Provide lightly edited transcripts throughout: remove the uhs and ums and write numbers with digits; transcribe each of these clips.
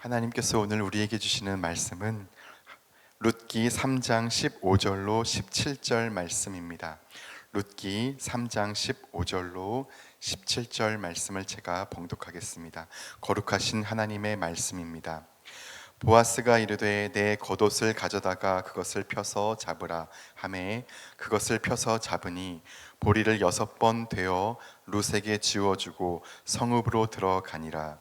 하나님께서 오늘 우리에게 주시는 말씀은 룻기 3장 15절로 17절 말씀입니다. 룻기 3장 15절로 17절 말씀을 제가 봉독하겠습니다. 거룩하신 하나님의 말씀입니다. 보아스가 이르되 내 겉옷을 가져다가 그것을 펴서 잡으라 하매 그것을 펴서 잡으니 보리를 6번 되어 룻에게 지워주고 성읍으로 들어가니라.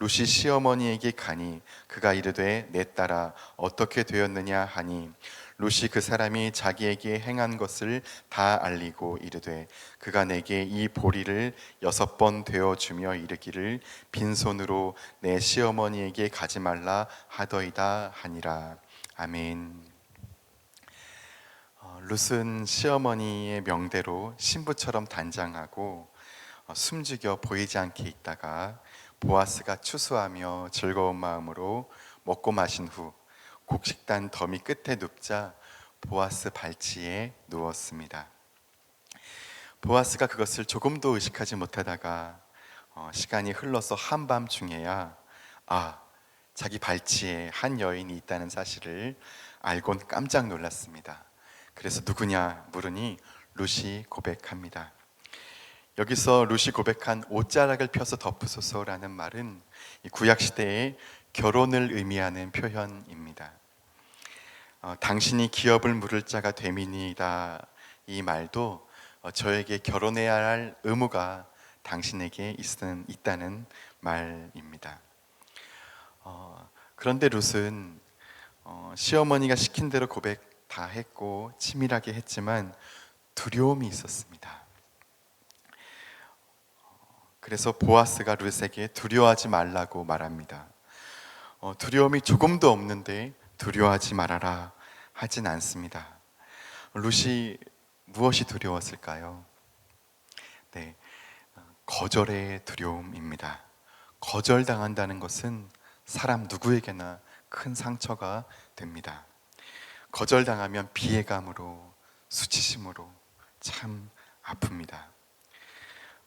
룻이 시어머니에게 가니 그가 이르되 내 딸아 어떻게 되었느냐 하니 룻이 그 사람이 자기에게 행한 것을 다 알리고 이르되 그가 내게 이 보리를 6번 되어주며 이르기를 빈손으로 내 시어머니에게 가지 말라 하더이다 하니라. 아멘. 룻은 시어머니의 명대로 신부처럼 단장하고 숨죽여 보이지 않게 있다가 보아스가 추수하며 즐거운 마음으로 먹고 마신 후 곡식단 더미 끝에 눕자 보아스 발치에 누웠습니다. 보아스가 그것을 조금도 의식하지 못하다가 시간이 흘러서 한밤중에야 자기 발치에 한 여인이 있다는 사실을 알곤 깜짝 놀랐습니다. 그래서 누구냐 물으니 룻이 고백합니다. 여기서 룻이 고백한 옷자락을 펴서 덮으소서라는 말은 구약시대의 결혼을 의미하는 표현입니다. 당신이 기업을 물을 자가 됨이니이다, 이 말도 저에게 결혼해야 할 의무가 당신에게 있다는 말입니다. 그런데 룻은 시어머니가 시킨 대로 고백 다 했고 치밀하게 했지만 두려움이 있었습니다. 그래서 보아스가 룻에게 두려워하지 말라고 말합니다. 두려움이 조금도 없는데 두려워하지 말아라 하진 않습니다. 룻이 무엇이 두려웠을까요? 네, 거절의 두려움입니다. 거절당한다는 것은 사람 누구에게나 큰 상처가 됩니다. 거절당하면 비애감으로, 수치심으로 참 아픕니다.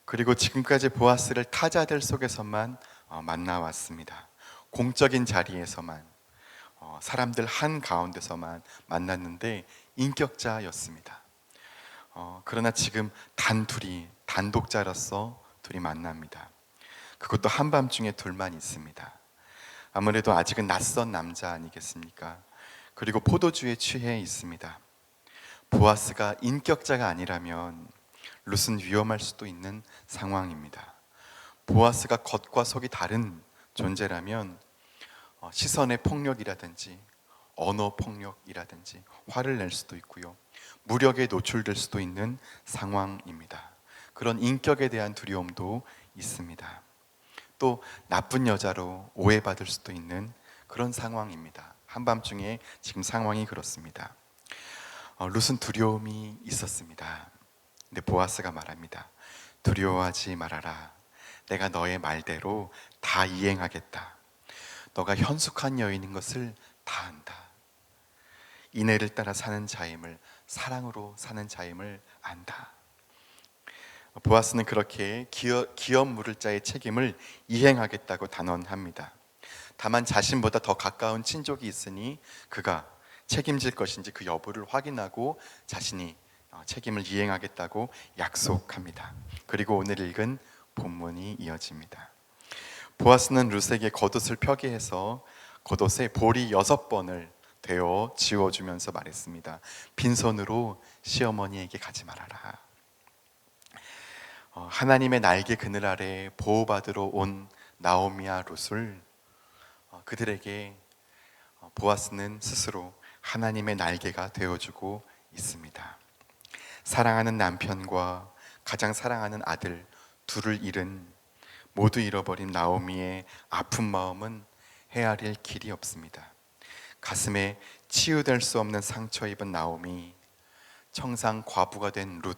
그리고 지금까지 보아스를 타자들 속에서만 만나왔습니다. 공적인 자리에서만, 사람들 한가운데서만 만났는데 인격자였습니다. 그러나 지금 단독자로서 둘이 만납니다. 그것도 한밤중에 둘만 있습니다. 아무래도 아직은 낯선 남자 아니겠습니까? 그리고 포도주에 취해 있습니다. 보아스가 인격자가 아니라면 룻은 위험할 수도 있는 상황입니다. 보아스가 겉과 속이 다른 존재라면 시선의 폭력이라든지 언어 폭력이라든지 화를 낼 수도 있고요, 무력에 노출될 수도 있는 상황입니다. 그런 인격에 대한 두려움도 있습니다. 또 나쁜 여자로 오해받을 수도 있는 그런 상황입니다. 한밤중에 지금 상황이 그렇습니다. 룻은 두려움이 있었습니다. 근데 보아스가 말합니다. 두려워하지 말아라. 내가 너의 말대로 다 이행하겠다. 너가 현숙한 여인인 것을 다 안다. 인애를 따라 사는 자임을, 사랑으로 사는 자임을 안다. 보아스는 그렇게 기업 물을 자의 책임을 이행하겠다고 단언합니다. 다만 자신보다 더 가까운 친족이 있으니 그가 책임질 것인지 그 여부를 확인하고 자신이 책임을 이행하겠다고 약속합니다. 그리고 오늘 읽은 본문이 이어집니다. 보아스는 룻에게 겉옷을 펴게 해서 겉옷에 보리 6번을 되어 지워주면서 말했습니다. 빈손으로 시어머니에게 가지 말아라. 하나님의 날개 그늘 아래 보호받으러 온 나오미와 룻을 그들에게 보아스는 스스로 하나님의 날개가 되어주고 있습니다. 사랑하는 남편과 가장 사랑하는 아들 둘을 잃은, 모두 잃어버린 나오미의 아픈 마음은 헤아릴 길이 없습니다. 가슴에 치유될 수 없는 상처 입은 나오미, 청상 과부가 된 룻,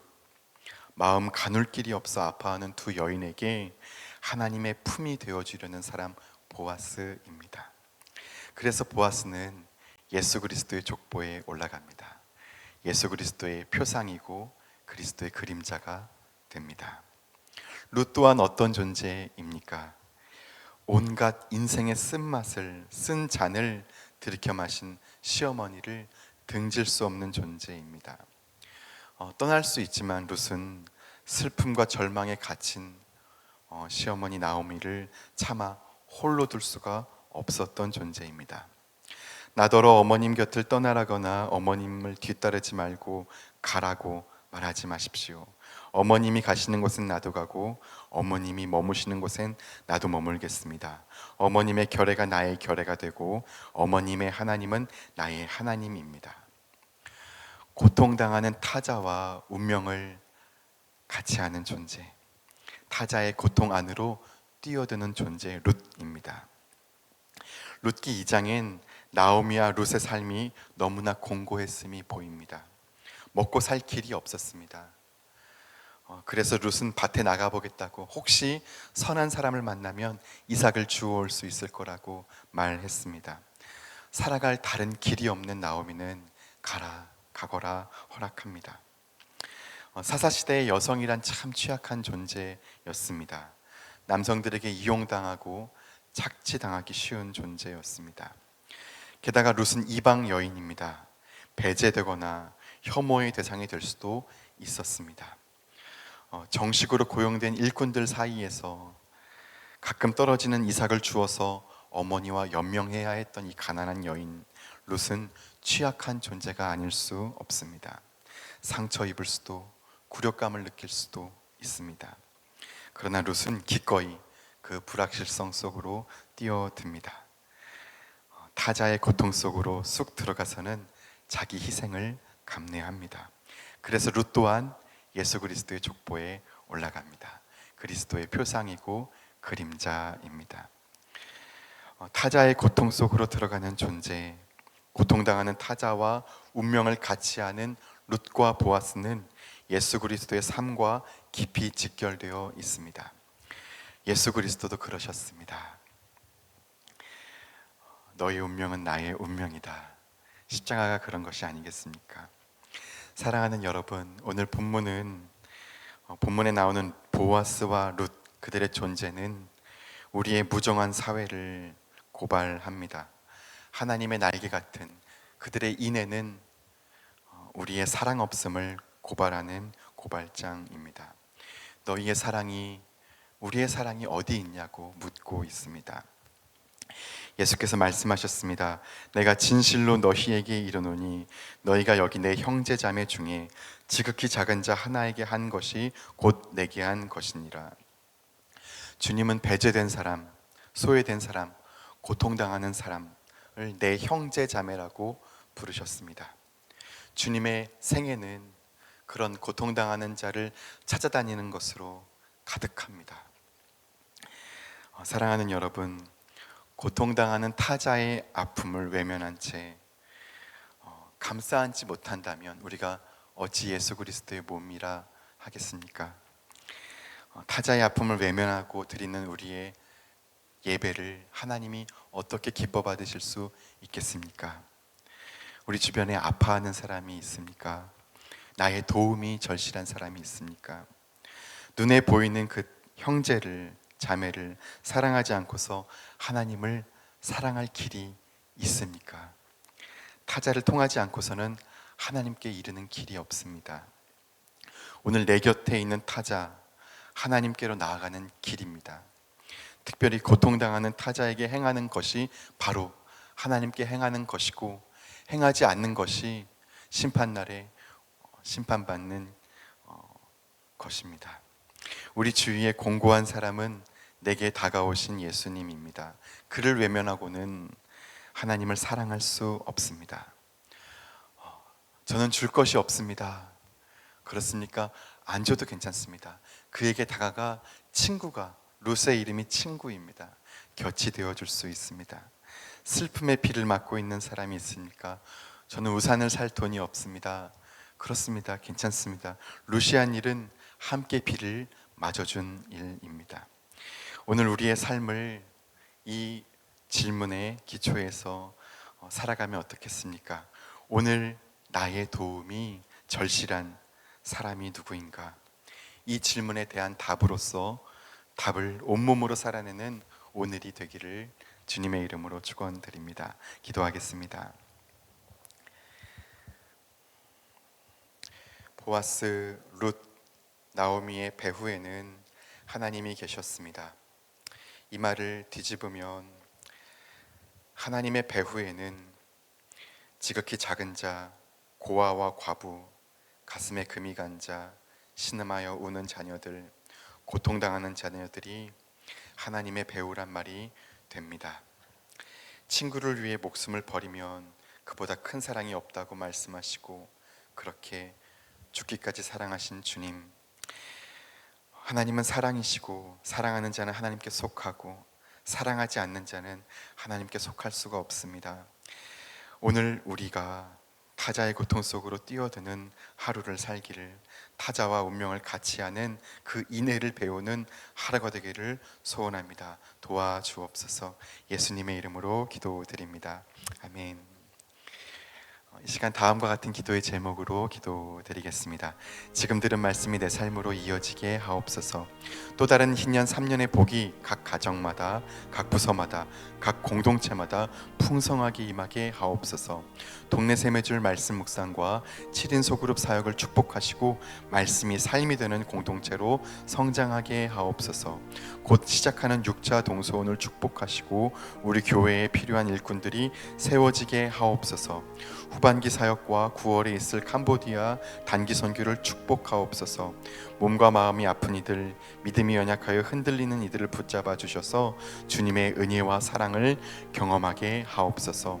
마음 가눌 길이 없어 아파하는 두 여인에게 하나님의 품이 되어주려는 사람 보아스입니다. 그래서 보아스는 예수 그리스도의 족보에 올라갑니다. 예수 그리스도의 표상이고 그리스도의 그림자가 됩니다. 룻 또한 어떤 존재입니까? 온갖 인생의 쓴맛을 쓴 잔을 들이켜 마신 시어머니를 등질 수 없는 존재입니다. 떠날 수 있지만 룻은 슬픔과 절망에 갇힌 시어머니 나오미를 차마 홀로 둘 수가 없었던 존재입니다. 나더러 어머님 곁을 떠나라거나 어머님을 뒤따르지 말고 가라고 말하지 마십시오. 어머님이 가시는 곳은 나도 가고 어머님이 머무시는 곳엔 나도 머물겠습니다. 어머님의 결례가 나의 결례가 되고 어머님의 하나님은 나의 하나님입니다. 고통당하는 타자와 운명을 같이 하는 존재, 타자의 고통 안으로 뛰어드는 존재 룻입니다. 룻기 2장엔 나오미와 룻의 삶이 너무나 공고했음이 보입니다. 먹고 살 길이 없었습니다. 그래서 룻은 밭에 나가보겠다고 혹시 선한 사람을 만나면 이삭을 주워올 수 있을 거라고 말했습니다. 살아갈 다른 길이 없는 나오미는 가거라 허락합니다. 사사시대의 여성이란 참 취약한 존재였습니다. 남성들에게 이용당하고 착취당하기 쉬운 존재였습니다. 게다가 룻은 이방 여인입니다. 배제되거나 혐오의 대상이 될 수도 있었습니다. 정식으로 고용된 일꾼들 사이에서 가끔 떨어지는 이삭을 주어서 어머니와 연명해야 했던 이 가난한 여인 룻은 취약한 존재가 아닐 수 없습니다. 상처 입을 수도 굴욕감을 느낄 수도 있습니다. 그러나 룻은 기꺼이 그 불확실성 속으로 뛰어듭니다. 타자의 고통 속으로 쑥 들어가서는 자기 희생을 감내합니다. 그래서 룻 또한 예수 그리스도의 족보에 올라갑니다. 그리스도의 표상이고 그림자입니다. 타자의 고통 속으로 들어가는 존재, 고통당하는 타자와 운명을 같이 하는 룻과 보아스는 예수 그리스도의 삶과 깊이 직결되어 있습니다. 예수 그리스도도 그러셨습니다. 너의 운명은 나의 운명이다. 십자가가 그런 것이 아니겠습니까? 사랑하는 여러분, 오늘 본문에 나오는 보아스와 룻, 그들의 존재는 우리의 무정한 사회를 고발합니다. 하나님의 날개 같은 그들의 인애는 우리의 사랑 없음을 고발하는 고발장입니다. 너희의 사랑이, 우리의 사랑이 어디 있냐고 묻고 있습니다. 예수께서 말씀하셨습니다. 내가 진실로 너희에게 이르노니 너희가 여기 내 형제 자매 중에 지극히 작은 자 하나에게 한 것이 곧 내게 한 것이니라. 주님은 배제된 사람, 소외된 사람, 고통당하는 사람을 내 형제 자매라고 부르셨습니다. 주님의 생애는 그런 고통당하는 자를 찾아다니는 것으로 가득합니다. 사랑하는 여러분, 고통당하는 타자의 아픔을 외면한 채 감싸 안지 못한다면 우리가 어찌 예수 그리스도의 몸이라 하겠습니까? 타자의 아픔을 외면하고 드리는 우리의 예배를 하나님이 어떻게 기뻐 받으실 수 있겠습니까? 우리 주변에 아파하는 사람이 있습니까? 나의 도움이 절실한 사람이 있습니까? 눈에 보이는 그 형제를, 자매를 사랑하지 않고서 하나님을 사랑할 길이 있습니까? 타자를 통하지 않고서는 하나님께 이르는 길이 없습니다. 오늘 내 곁에 있는 타자, 하나님께로 나아가는 길입니다. 특별히 고통당하는 타자에게 행하는 것이 바로 하나님께 행하는 것이고, 행하지 않는 것이 심판날에 심판받는 것입니다. 우리 주위에 공고한 사람은 내게 다가오신 예수님입니다. 그를 외면하고는 하나님을 사랑할 수 없습니다. 저는 줄 것이 없습니다. 그렇습니까? 안 줘도 괜찮습니다. 그에게 다가가 친구가, 룻의 이름이 친구입니다. 곁이 되어줄 수 있습니다. 슬픔의 비를 맞고 있는 사람이 있습니까? 저는 우산을 살 돈이 없습니다. 그렇습니다. 괜찮습니다. 룻이 한 일은 함께 비를 맞아준 일입니다. 오늘 우리의 삶을 이 질문의 기초에서 살아가면 어떻겠습니까? 오늘 나의 도움이 절실한 사람이 누구인가? 이 질문에 대한 답으로서 답을 온몸으로 살아내는 오늘이 되기를 주님의 이름으로 축원드립니다. 기도하겠습니다. 보아스, 룻, 나오미의 배후에는 하나님이 계셨습니다. 이 말을 뒤집으면 하나님의 배후에는 지극히 작은 자, 고아와 과부, 가슴에 금이 간 자, 신음하여 우는 자녀들, 고통당하는 자녀들이 하나님의 배후란 말이 됩니다. 친구를 위해 목숨을 버리면 그보다 큰 사랑이 없다고 말씀하시고 그렇게 죽기까지 사랑하신 주님, 하나님은 사랑이시고 사랑하는 자는 하나님께 속하고 사랑하지 않는 자는 하나님께 속할 수가 없습니다. 오늘 우리가 타자의 고통 속으로 뛰어드는 하루를 살기를, 타자와 운명을 같이 하는 그 인애를 배우는 하루가 되기를 소원합니다. 도와주옵소서. 예수님의 이름으로 기도드립니다. 아멘. 이 시간 다음과 같은 기도의 제목으로 기도드리겠습니다. 지금 들은 말씀이 내 삶으로 이어지게 하옵소서. 또 다른 흰년 3년의 복이 각 가정마다, 각 부서마다, 각 공동체마다 풍성하게 임하게 하옵소서. 동네 샘매줄 말씀 묵상과 7인 소그룹 사역을 축복하시고 말씀이 삶이 되는 공동체로 성장하게 하옵소서. 곧 시작하는 6자 동서원을 축복하시고 우리 교회에 필요한 일꾼들이 세워지게 하옵소서. 후반기 사역과 9월에 있을 캄보디아 단기 선교를 축복하옵소서. 몸과 마음이 아픈 이들, 믿음이 연약하여 흔들리는 이들을 붙잡아 주셔서 주님의 은혜와 사랑을 경험하게 하옵소서.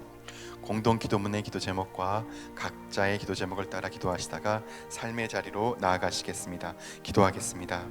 공동 기도문의 기도 제목과 각자의 기도 제목을 따라 기도하시다가 삶의 자리로 나아가시겠습니다. 기도하겠습니다.